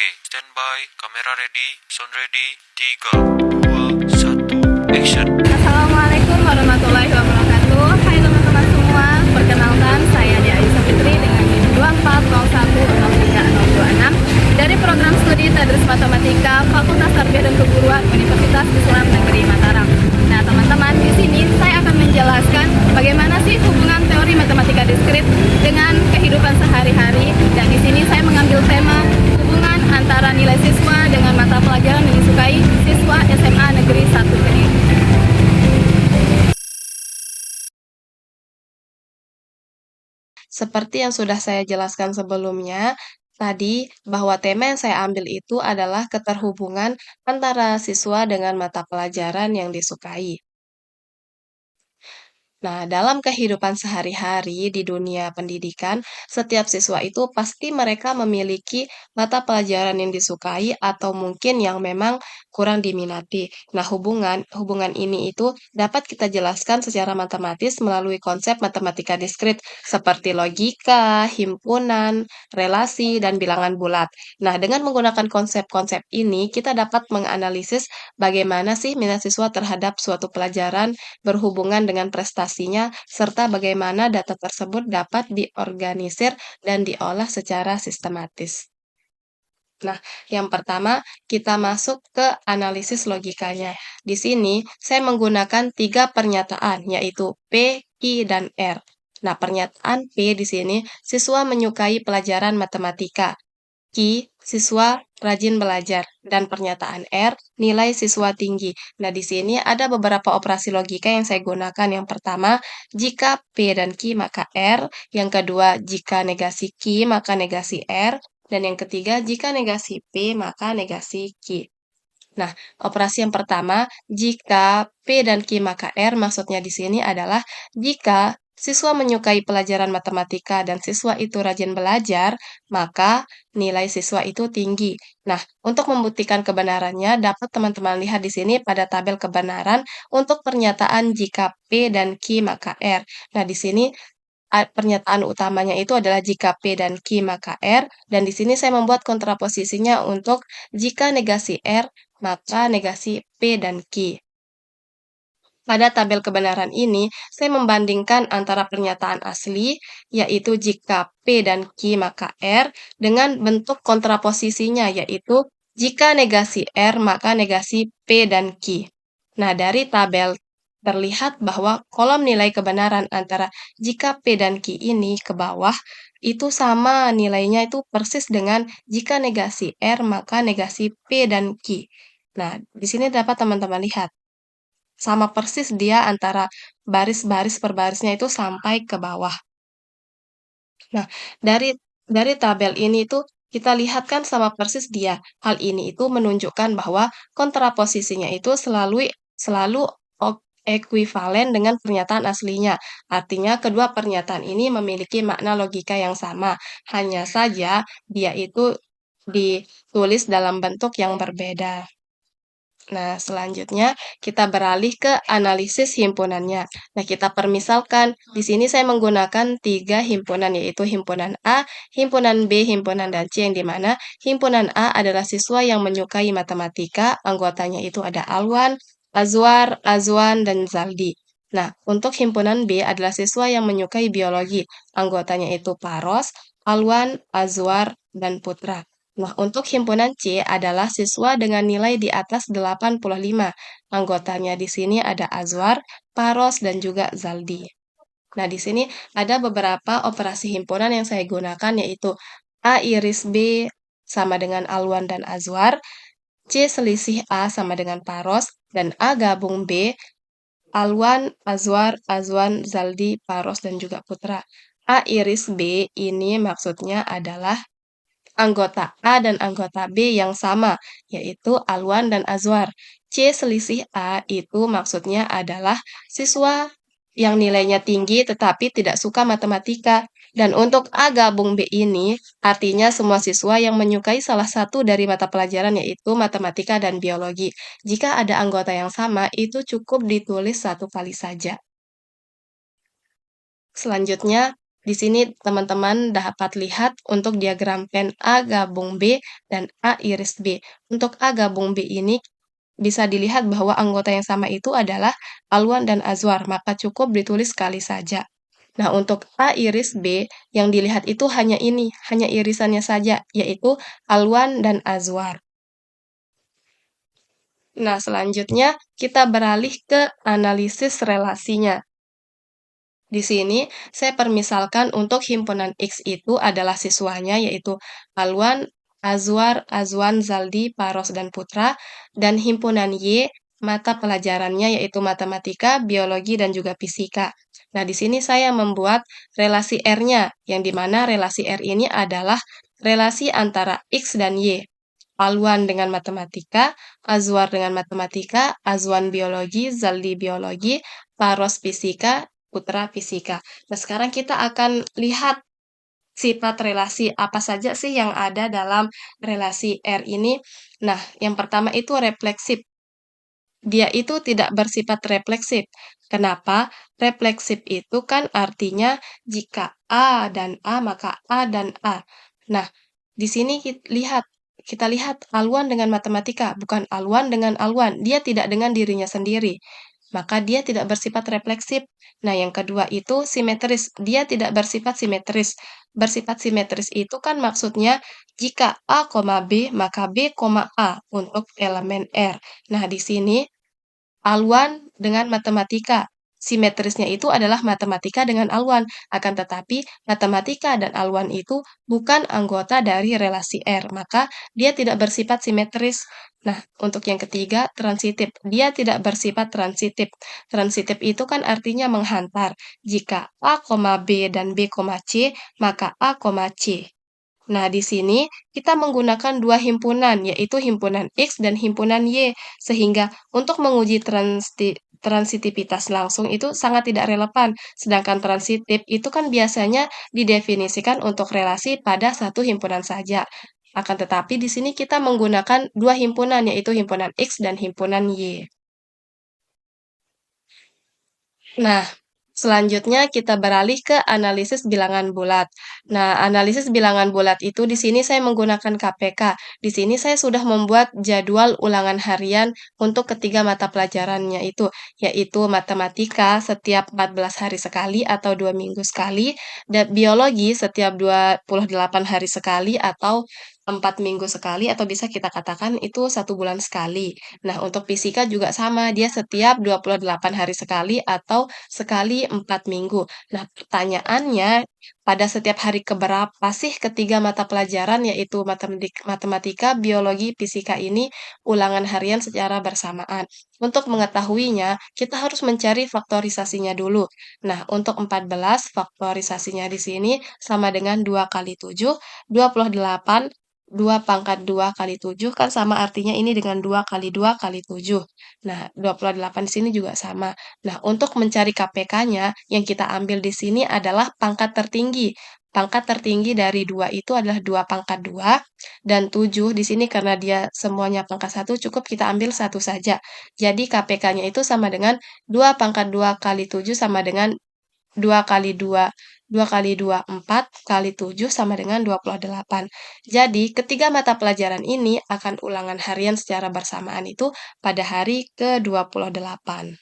Oke, standby, kamera ready, sound ready, 3, 2, 1, action. Assalamualaikum warahmatullahi wabarakatuh. Hai teman-teman semua, perkenalkan saya Dia Aisyah Fitri dengan NIM 24010306 dari program studi Tadris Matematika Fakultas Tarbiyah dan Keguruan Universitas Islam Negeri Mataram. Nah teman-teman, di sini saya akan menjelaskan bagaimana sih hubungan teori matematika diskrit dengan kehidupan sehari-hari, dan di sini saya mengambil tema hubungan antara nilai siswa dengan mata pelajaran yang disukai siswa SMA Negeri 1 Kediri. Seperti yang sudah saya jelaskan sebelumnya, tadi bahwa tema yang saya ambil itu adalah keterhubungan antara siswa dengan mata pelajaran yang disukai. Nah, dalam kehidupan sehari-hari di dunia pendidikan, setiap siswa itu pasti mereka memiliki mata pelajaran yang disukai atau mungkin yang memang kurang diminati. Nah, hubungan ini itu dapat kita jelaskan secara matematis melalui konsep matematika diskrit seperti logika, himpunan, relasi, dan bilangan bulat. Nah, dengan menggunakan konsep-konsep ini, kita dapat menganalisis bagaimana sih minat siswa terhadap suatu pelajaran berhubungan dengan prestasinya, serta bagaimana data tersebut dapat diorganisir dan diolah secara sistematis. Nah, yang pertama kita masuk ke analisis logikanya. Di sini saya menggunakan 3 pernyataan, yaitu P, Q, dan R. Nah, pernyataan P di sini, siswa menyukai pelajaran matematika. Q, siswa rajin belajar, dan pernyataan R, nilai siswa tinggi. Nah, di sini ada beberapa operasi logika yang saya gunakan. Yang pertama, jika P dan Q maka R. Yang kedua, jika negasi Q maka negasi R. Dan yang ketiga, jika negasi P maka negasi Q. Nah, operasi yang pertama, jika P dan Q maka R, maksudnya di sini adalah jika siswa menyukai pelajaran matematika dan siswa itu rajin belajar, maka nilai siswa itu tinggi. Nah, untuk membuktikan kebenarannya, dapat teman-teman lihat di sini pada tabel kebenaran untuk pernyataan jika P dan Q maka R. Nah, di sini pernyataan utamanya itu adalah jika P dan Q maka R, dan di sini saya membuat kontraposisinya untuk jika negasi R, maka negasi P dan Q. Pada tabel kebenaran ini, saya membandingkan antara pernyataan asli, yaitu jika P dan Q maka R, dengan bentuk kontraposisinya, yaitu jika negasi R maka negasi P dan Q. Nah, dari tabel terlihat bahwa kolom nilai kebenaran antara jika P dan Q ini ke bawah, itu sama nilainya itu persis dengan jika negasi R maka negasi P dan Q. Nah, di sini dapat teman-teman lihat sama persis dia antara baris-baris per barisnya itu sampai ke bawah. Nah, dari tabel ini tuh kita lihat kan sama persis dia. Hal ini itu menunjukkan bahwa kontraposisinya itu selalu ekuivalen dengan pernyataan aslinya. Artinya kedua pernyataan ini memiliki makna logika yang sama. Hanya saja dia itu ditulis dalam bentuk yang berbeda. Nah, selanjutnya kita beralih ke analisis himpunannya. Nah, kita permisalkan, di sini saya menggunakan 3 himpunan, yaitu himpunan A, himpunan B, himpunan dan C, yang dimana himpunan A adalah siswa yang menyukai matematika, anggotanya itu ada Alwan, Azwar, Azwan, dan Zaldi. Nah, untuk himpunan B adalah siswa yang menyukai biologi, anggotanya itu Paros, Alwan, Azwar, dan Putra. Nah, untuk himpunan C adalah siswa dengan nilai di atas 85. Anggotanya di sini ada Azwar, Paros, dan juga Zaldi. Nah, di sini ada beberapa operasi himpunan yang saya gunakan, yaitu A iris B sama dengan Alwan dan Azwar, C selisih A sama dengan Paros, dan A gabung B, Alwan, Azwar, Azwan, Zaldi, Paros, dan juga Putra. A iris B ini maksudnya adalah anggota A dan anggota B yang sama, yaitu Alwan dan Azwar. C selisih A itu maksudnya adalah siswa yang nilainya tinggi tetapi tidak suka matematika. Dan untuk A gabung B ini, artinya semua siswa yang menyukai salah satu dari mata pelajaran yaitu matematika dan biologi. Jika ada anggota yang sama, itu cukup ditulis satu kali saja. Selanjutnya, Di sini teman-teman dapat lihat untuk diagram pen A gabung B dan A iris B. Untuk A gabung B ini bisa dilihat bahwa anggota yang sama itu adalah Alwan dan Azwar, maka cukup ditulis sekali saja. Nah, untuk A iris B, yang dilihat itu hanya ini, hanya irisannya saja, yaitu Alwan dan Azwar. Nah, selanjutnya kita beralih ke analisis relasinya. Di sini, saya permisalkan untuk himpunan X itu adalah siswanya, yaitu Alwan, Azwar, Azwan, Zaldi, Paros, dan Putra, dan himpunan Y, mata pelajarannya yaitu matematika, biologi, dan juga fisika. Nah, di sini saya membuat relasi R-nya, yang dimana relasi R ini adalah relasi antara X dan Y. Alwan dengan matematika, Azwar dengan matematika, Azwan biologi, Zaldi biologi, Paros fisika, Putra fisika. Nah, sekarang kita akan lihat sifat relasi apa saja sih yang ada dalam relasi R ini. Nah, yang pertama itu refleksif. Dia itu tidak bersifat refleksif. Kenapa? Refleksif itu kan artinya jika A dan A, maka A dan A. Nah, di sini kita lihat Alwan dengan matematika, bukan Alwan dengan Alwan. Dia tidak dengan dirinya sendiri. Maka dia tidak bersifat refleksif. Nah, yang kedua itu simetris. Dia tidak bersifat simetris. Bersifat simetris itu kan maksudnya jika A, B, maka B, A untuk elemen R. Nah, di sini Alwan dengan matematika. Simetrisnya itu adalah matematika dengan Alwan. Akan tetapi, matematika dan Alwan itu bukan anggota dari relasi R. Maka, dia tidak bersifat simetris. Nah, untuk yang ketiga, transitif. Dia tidak bersifat transitif. Transitif itu kan artinya menghantar. Jika A, B dan B, C, maka A, C. Nah, di sini kita menggunakan dua himpunan, yaitu himpunan X dan himpunan Y, sehingga untuk menguji transitivitas langsung itu sangat tidak relevan. Sedangkan transitif itu kan biasanya didefinisikan untuk relasi pada satu himpunan saja. Akan tetapi di sini kita menggunakan dua himpunan, yaitu himpunan X dan himpunan Y. Nah, selanjutnya kita beralih ke analisis bilangan bulat. Nah, analisis bilangan bulat itu di sini saya menggunakan KPK. Di sini saya sudah membuat jadwal ulangan harian untuk ketiga mata pelajarannya itu, yaitu matematika setiap 14 hari sekali atau 2 minggu sekali, dan biologi setiap 28 hari sekali atau 4 minggu sekali, atau bisa kita katakan itu 1 bulan sekali. Nah, untuk fisika juga sama, dia setiap 28 hari sekali atau sekali 4 minggu. Nah, pertanyaannya, pada setiap hari keberapa sih ketiga mata pelajaran yaitu matematika, biologi, fisika ini ulangan harian secara bersamaan? Untuk mengetahuinya, kita harus mencari faktorisasinya dulu. Nah, untuk 14, faktorisasinya di sini sama dengan 2 kali 7, 28, 2 pangkat 2 kali 7 kan sama artinya ini dengan 2 kali 2 kali 7. Nah, 28 di sini juga sama. Nah, untuk mencari KPK-nya, yang kita ambil di sini adalah pangkat tertinggi. Pangkat tertinggi dari 2 itu adalah 2 pangkat 2, dan 7 di sini karena dia semuanya pangkat 1, cukup kita ambil 1 saja. Jadi KPK-nya itu sama dengan 2 pangkat 2 kali 7 sama dengan 2 kali 2, 2 kali 2, 4, kali 7 sama dengan 28. Jadi, ketiga mata pelajaran ini akan ulangan harian secara bersamaan itu pada hari ke-28.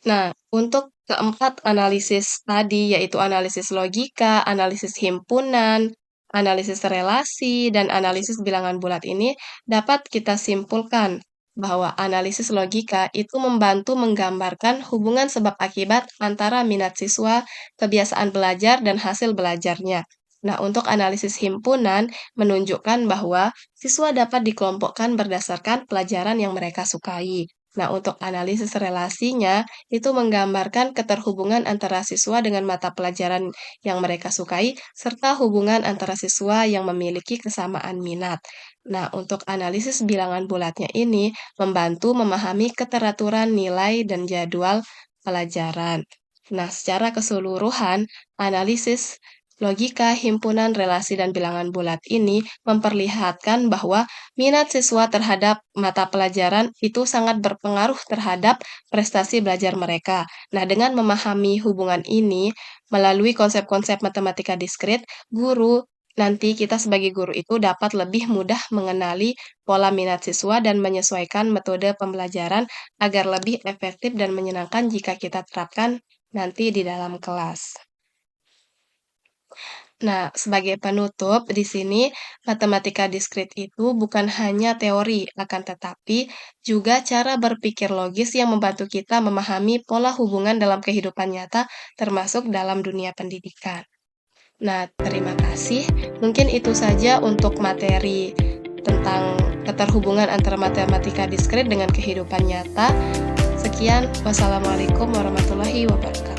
Nah, untuk keempat analisis tadi, yaitu analisis logika, analisis himpunan, analisis relasi, dan analisis bilangan bulat ini dapat kita simpulkan bahwa analisis logika itu membantu menggambarkan hubungan sebab akibat antara minat siswa, kebiasaan belajar, dan hasil belajarnya. Nah, untuk analisis himpunan menunjukkan bahwa siswa dapat dikelompokkan berdasarkan pelajaran yang mereka sukai. Nah, untuk analisis relasinya, itu menggambarkan keterhubungan antara siswa dengan mata pelajaran yang mereka sukai, serta hubungan antara siswa yang memiliki kesamaan minat. Nah, untuk analisis bilangan bulatnya ini membantu memahami keteraturan nilai dan jadwal pelajaran. Nah, secara keseluruhan, analisis Logika himpunan relasi dan bilangan bulat ini memperlihatkan bahwa minat siswa terhadap mata pelajaran itu sangat berpengaruh terhadap prestasi belajar mereka. Nah, dengan memahami hubungan ini melalui konsep-konsep matematika diskrit, nanti kita sebagai guru itu dapat lebih mudah mengenali pola minat siswa dan menyesuaikan metode pembelajaran agar lebih efektif dan menyenangkan jika kita terapkan nanti di dalam kelas. Nah, sebagai penutup, di sini matematika diskrit itu bukan hanya teori, akan tetapi juga cara berpikir logis yang membantu kita memahami pola hubungan dalam kehidupan nyata, termasuk dalam dunia pendidikan. Nah, terima kasih. Mungkin itu saja untuk materi tentang keterhubungan antara matematika diskrit dengan kehidupan nyata. Sekian, wassalamualaikum warahmatullahi wabarakatuh.